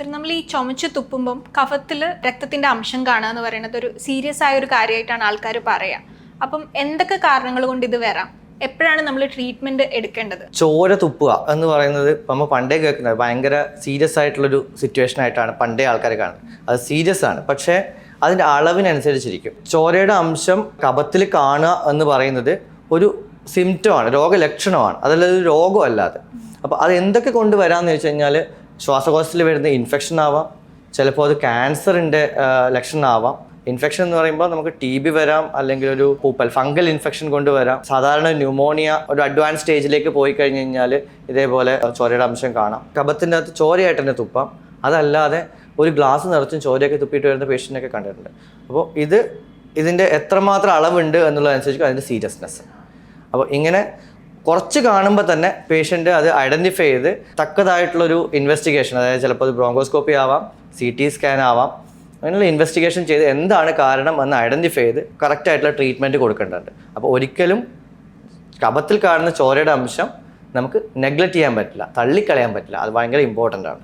Sir, നമ്മൾ ഈ ചുമച്ച് തുപ്പുമ്പം കഫത്തിൽ രക്തത്തിന്റെ അംശം കാണുക എന്ന് പറയുന്നത് ഒരു സീരിയസ് ആയ ഒരു കാര്യമായിട്ടാണ് ആൾക്കാർ പറയുക. അപ്പം എന്തൊക്കെ കാരണങ്ങൾ കൊണ്ട് ഇത് വരാം? എപ്പോഴാണ് നമ്മൾ ട്രീറ്റ്മെന്റ് എടുക്കേണ്ടത്? ചോര തുപ്പുക എന്ന് പറയുന്നത് നമ്മൾ പണ്ടേ കേൾക്കുന്നത് ഭയങ്കര സീരിയസ് ആയിട്ടുള്ളൊരു സിറ്റുവേഷൻ ആയിട്ടാണ് പണ്ടേ ആൾക്കാർ കാണുന്നത്. അത് സീരിയസ് ആണ്, പക്ഷേ അതിൻ്റെ അളവിനനുസരിച്ചിരിക്കും. ചോരയുടെ അംശം കഫത്തിൽ കാണുക എന്ന് പറയുന്നത് ഒരു സിംറ്റമാണ്, രോഗലക്ഷണമാണ്, അതല്ലാതെ ഒരു രോഗമല്ലാതെ. അപ്പോൾ അത് എന്തൊക്കെ കൊണ്ടുവരാമെന്ന് ചോദിച്ചു കഴിഞ്ഞാൽ ശ്വാസകോശത്തിൽ വരുന്ന ഇൻഫെക്ഷൻ ആവാം, ചിലപ്പോൾ അത് ക്യാൻസറിൻ്റെ ലക്ഷണമാവാം. ഇൻഫെക്ഷൻ എന്ന് പറയുമ്പോൾ നമുക്ക് TB വരാം, അല്ലെങ്കിൽ ഒരു ഫംഗൽ ഇൻഫെക്ഷൻ കൊണ്ടുവരാം. സാധാരണ ന്യൂമോണിയ ഒരു അഡ്വാൻസ് സ്റ്റേജിലേക്ക് പോയി കഴിഞ്ഞ് കഴിഞ്ഞാൽ ഇതേപോലെ ചോരയുടെ അംശം കാണാം. കഫത്തിൻ്റെ അകത്ത് ചോരയായിട്ട് തന്നെ തുപ്പാം. അതല്ലാതെ ഒരു ഗ്ലാസ് നിറച്ചും ചോരയൊക്കെ തുപ്പിയിട്ട് വരുന്ന പേഷ്യൻ്റൊക്കെ കണ്ടിട്ടുണ്ട്. അപ്പോൾ ഇതിൻ്റെ എത്രമാത്രം അളവുണ്ട് എന്നുള്ളതനുസരിച്ച് അതിൻ്റെ സീരിയസ്നെസ്. അപ്പോൾ ഇങ്ങനെ കുറച്ച് കാണുമ്പോൾ തന്നെ പേഷ്യൻ്റ് അത് ഐഡൻറ്റിഫൈ ചെയ്ത് തക്കതായിട്ടുള്ളൊരു ഇൻവെസ്റ്റിഗേഷൻ, അതായത് ചിലപ്പോൾ അത് ബ്രോങ്കോസ്കോപ്പി ആവാം, CT സ്കാൻ ആവാം, അങ്ങനെയുള്ള ഇൻവെസ്റ്റിഗേഷൻ ചെയ്ത് എന്താണ് കാരണം എന്ന് ഐഡൻറ്റിഫൈ ചെയ്ത് കറക്റ്റായിട്ടുള്ള ട്രീറ്റ്മെൻറ്റ് കൊടുക്കേണ്ടതുണ്ട്. അപ്പോൾ ഒരിക്കലും കഫത്തിൽ കാണുന്ന ചോരയുടെ അംശം നമുക്ക് നെഗ്ലക്റ്റ് ചെയ്യാൻ പറ്റില്ല, തള്ളിക്കളയാൻ പറ്റില്ല. അത് ഭയങ്കര ഇമ്പോർട്ടൻ്റ് ആണ്.